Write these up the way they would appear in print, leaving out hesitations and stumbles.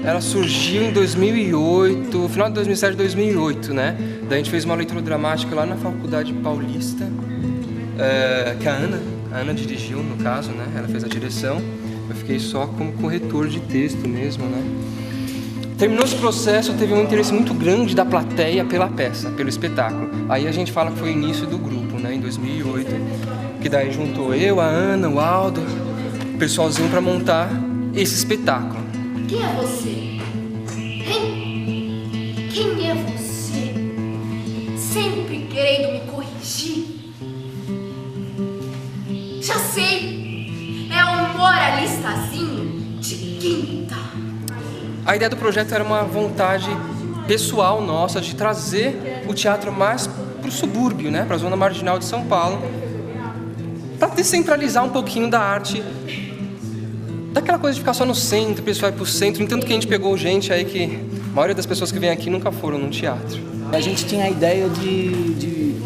ela surgiu em 2008, final de 2007, 2008, né? Daí a gente fez uma leitura dramática lá na Faculdade Paulista, que a Ana dirigiu, no caso, né? Ela fez a direção. Eu fiquei só como corretor de texto mesmo, né? Terminou esse processo, teve um interesse muito grande da plateia pela peça, pelo espetáculo. Aí a gente fala que foi o início do grupo, né? Em 2008, que daí juntou eu, a Ana, o Aldo, o pessoalzinho para montar esse espetáculo. Quem é você? Hein? Quem é você? Sempre querendo me corrigir. Já sei! É um moralistazinho de quinta. A ideia do projeto era uma vontade pessoal nossa de trazer o teatro mais para o subúrbio, né? Para a zona marginal de São Paulo, para descentralizar um pouquinho da arte, daquela coisa de ficar só no centro, o pessoal ir para o centro. Entanto que a gente pegou gente aí que a maioria das pessoas que vem aqui nunca foram num teatro. A gente tinha a ideia de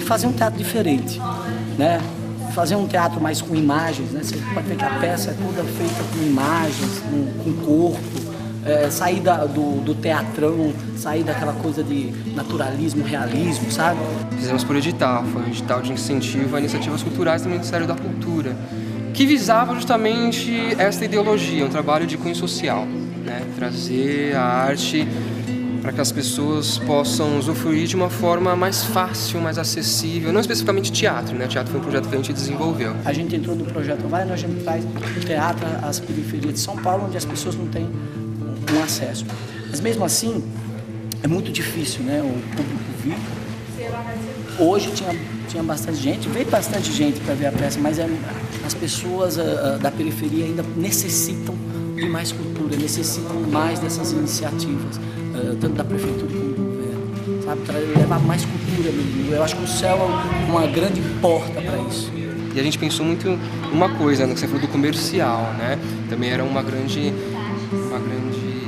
fazer um teatro diferente, né? Fazer um teatro mais com imagens, né? Você pode ver que a peça é toda feita com imagens, com corpo, sair do teatrão, sair daquela coisa de naturalismo, realismo, sabe? Fizemos por edital, foi um edital de incentivo a iniciativas culturais do Ministério da Cultura, que visava justamente essa ideologia, um trabalho de cunho social, né? Trazer a arte para que as pessoas possam usufruir de uma forma mais fácil, mais acessível, não especificamente teatro, né? Teatro foi um projeto que a gente desenvolveu. A gente entrou no projeto Vai, nós a gente traz o teatro às periferias de São Paulo, onde as pessoas não têm um acesso. Mas mesmo assim, é muito difícil, né? O público vir. Hoje tinha bastante gente, veio bastante gente para ver a peça, mas as pessoas da periferia ainda necessitam de mais cultura, necessitam mais dessas iniciativas, tanto da prefeitura como do governo, sabe? Para levar mais cultura mesmo. Eu acho que o céu é uma grande porta para isso. E a gente pensou muito uma coisa, né, que você falou do comercial, né? Também era uma grande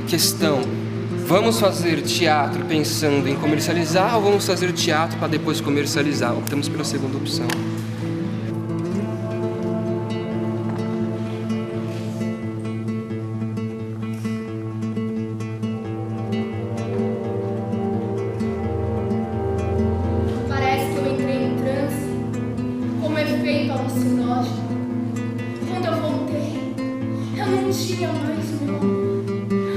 questão. Vamos fazer teatro pensando em comercializar ou vamos fazer teatro para depois comercializar? Optamos pela segunda opção. Parece que eu entrei em transe, como efeito alucinógeno. Quando eu voltei, eu não tinha mais nome.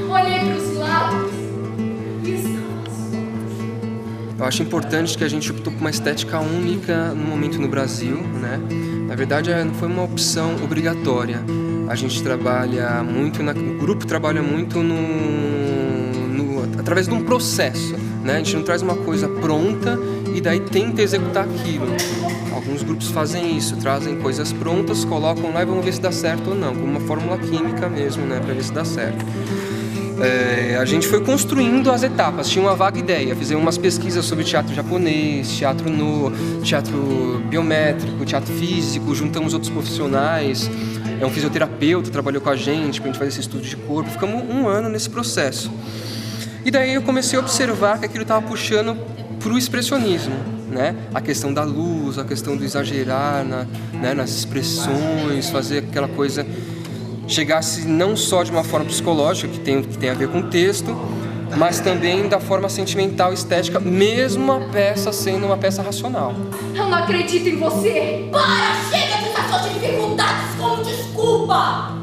Olhei para os lados e estava só. Eu acho importante que a gente optou por uma estética única no momento no Brasil, né? Na verdade, não foi uma opção obrigatória. A gente trabalha muito, o grupo trabalha muito através de um processo, né? A gente não traz uma coisa pronta e daí tenta executar aquilo. Alguns grupos fazem isso, trazem coisas prontas, colocam lá e vão ver se dá certo ou não, como uma fórmula química mesmo, né? Para ver se dá certo. A gente foi construindo as etapas, tinha uma vaga ideia, fizemos umas pesquisas sobre teatro japonês, teatro nu, teatro biométrico, teatro físico, juntamos outros profissionais, um fisioterapeuta trabalhou com a gente para a gente fazer esse estudo de corpo, ficamos um ano nesse processo. E daí eu comecei a observar que aquilo estava puxando para o expressionismo, né? A questão da luz, a questão do exagerar nas expressões, fazer aquela coisa chegasse não só de uma forma psicológica, que tem a ver com o texto, mas também da forma sentimental, estética, mesmo a peça sendo uma peça racional. Eu não acredito em você! Para! Chega de usar suas dificuldades como desculpa!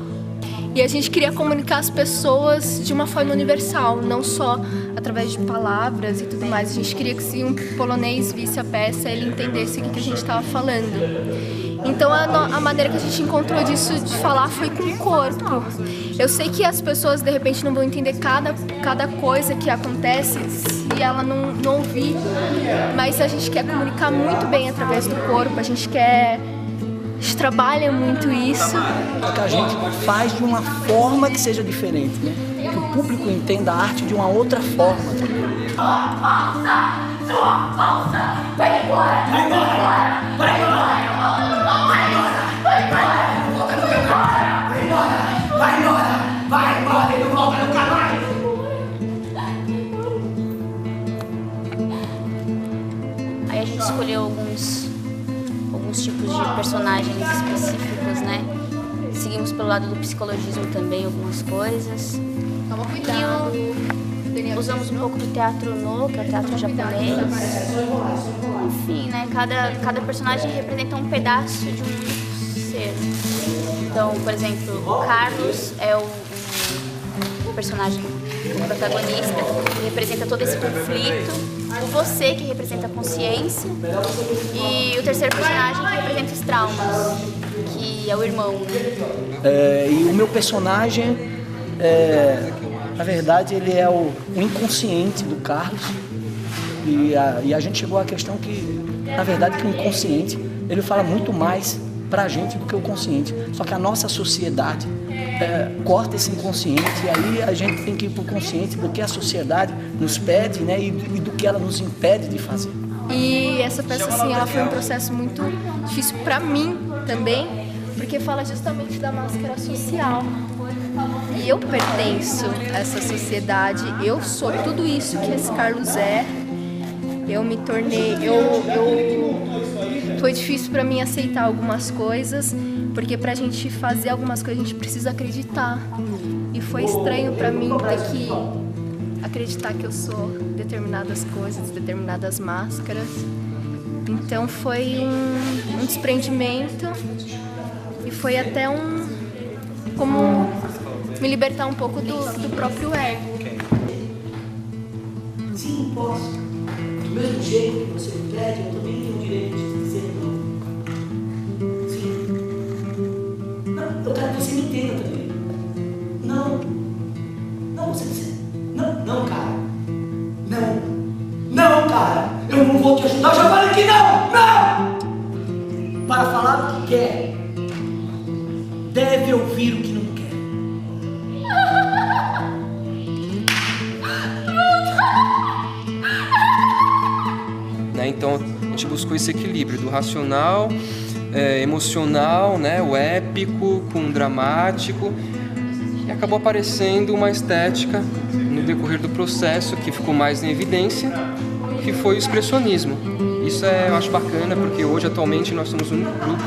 E a gente queria comunicar as pessoas de uma forma universal, não só através de palavras e tudo mais. A gente queria que se um polonês visse a peça, ele entendesse o que a gente estava falando. Então a maneira que a gente encontrou disso de falar foi com o corpo. Eu sei que as pessoas de repente não vão entender cada coisa que acontece se ela não ouvir, mas a gente quer comunicar muito bem através do corpo, a gente trabalha muito isso. Que a gente faz de uma forma que seja diferente, né? Que o público entenda a arte de uma outra forma. Sua falsa! Sua falsa! Vai embora! Vai embora! Vai embora! Vai embora! Vai embora! Vai embora! Vai embora! Vai embora! E não volta nunca mais! Aí a gente escolheu alguns tipos de personagens específicos, né? Seguimos pelo lado do psicologismo também, algumas coisas. Toma cuidado. E usamos um pouco do teatro no, que é o teatro japonês. Enfim, né? Cada personagem representa um pedaço de um ser. Então, por exemplo, o Carlos é o personagem, o protagonista, que representa todo esse conflito. O você, que representa a consciência. E o terceiro personagem, que representa os traumas, que é o irmão, né? E o meu personagem, na verdade, ele é o inconsciente do Carlos. E a gente chegou à questão que, na verdade, que o inconsciente, ele fala muito mais pra gente do que o consciente. Só que a nossa sociedade corta esse inconsciente, e aí a gente tem que ir pro consciente do que a sociedade nos pede, né, e do que ela nos impede de fazer. E essa peça, assim, ela foi um processo muito difícil pra mim também, porque fala justamente da máscara social. E eu pertenço a essa sociedade, eu sou tudo isso que esse Carlos é. Eu me tornei, foi difícil pra mim aceitar algumas coisas, porque pra gente fazer algumas coisas a gente precisa acreditar. E foi estranho pra mim ter que acreditar que eu sou determinadas coisas, determinadas máscaras. Então foi um desprendimento e foi até como me libertar um pouco do próprio ego. Sim, posso. Do mesmo jeito que você me pede, eu também tenho o direito de dizer não. Sim. Não, eu quero que você me entenda também. Não. Não, você precisa. Não, cara. Não, cara. Eu não vou te ajudar. Eu já falei que não. Para falar o que quer, deve ouvir o que não quer. Então a gente buscou esse equilíbrio do racional, emocional, né, o épico com o dramático, e acabou aparecendo uma estética no decorrer do processo que ficou mais em evidência, que foi o expressionismo. Isso eu acho bacana, porque hoje atualmente nós somos o único grupo,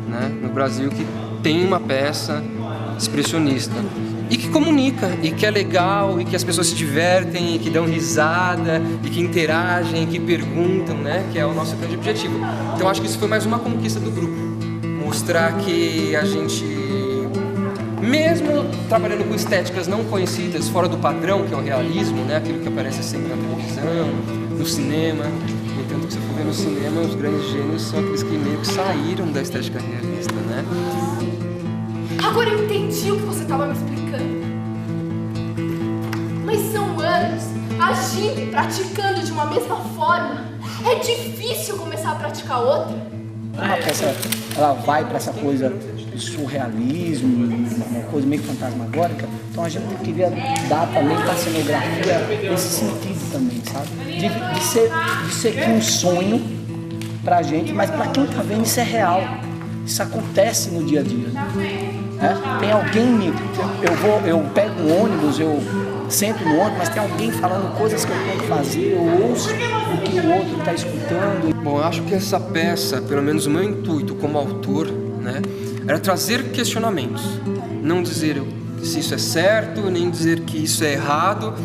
né, no Brasil que tem uma peça expressionista. E que comunica, e que é legal, e que as pessoas se divertem, e que dão risada, e que interagem, e que perguntam, né? Que é o nosso grande objetivo. Então acho que isso foi mais uma conquista do grupo. Mostrar que a gente, mesmo trabalhando com estéticas não conhecidas, fora do padrão, que é o realismo, né? Aquilo que aparece sempre na televisão, no cinema. No entanto, que você for ver no cinema, os grandes gênios são aqueles que meio que saíram da estética realista, né? Agora eu entendi o que você estava me explicando. Mas são anos agindo e praticando de uma mesma forma. É difícil começar a praticar outra. Uma peça, ela vai para essa coisa do surrealismo, uma coisa meio fantasmagórica. Então a gente queria dar também para a cenografia esse sentido também, sabe? De ser aqui um sonho pra gente, mas para quem tá vendo isso é real. Isso acontece no dia a dia. Tem alguém, eu pego um ônibus, eu sento no ônibus, mas tem alguém falando coisas que eu tenho que fazer, eu ouço o que o outro está escutando. Bom, eu acho que essa peça, pelo menos o meu intuito como autor, né, era trazer questionamentos. Não dizer se isso é certo, nem dizer que isso é errado,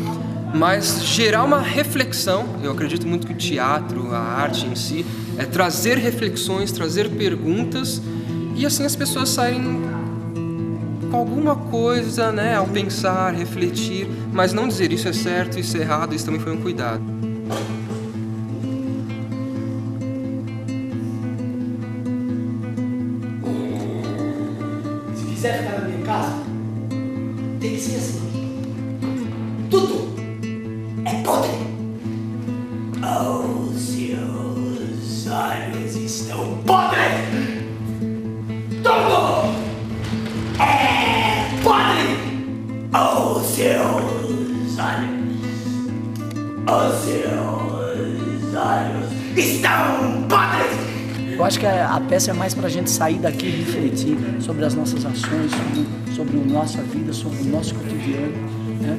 mas gerar uma reflexão. Eu acredito muito que o teatro, a arte em si, é trazer reflexões, trazer perguntas, e assim as pessoas saírem com alguma coisa, né, ao pensar, refletir, mas não dizer isso é certo, isso é errado. Isso também foi um cuidado. Se quiser ficar na minha casa, tem que ser assim. Tudo é podre. Os seus olhos estão podres. Tudo é podre. Os seus olhos estão podres. Eu acho que a peça é mais pra gente sair daqui e refletir sobre as nossas ações, sobre a nossa vida, sobre o nosso cotidiano, né?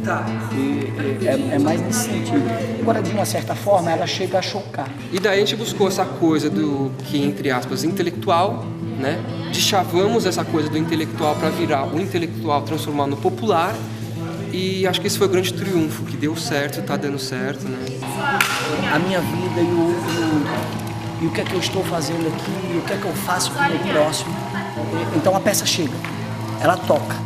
É mais nesse sentido. Agora, de uma certa forma, ela chega a chocar. E daí a gente buscou essa coisa do que, entre aspas, intelectual, né? Deschavamos essa coisa do intelectual para virar o intelectual, transformar no popular. E acho que esse foi o grande triunfo, que deu certo, tá dando certo, né? A minha vida e o que é que eu estou fazendo aqui, e o que é que eu faço com o meu próximo. Então a peça chega, ela toca.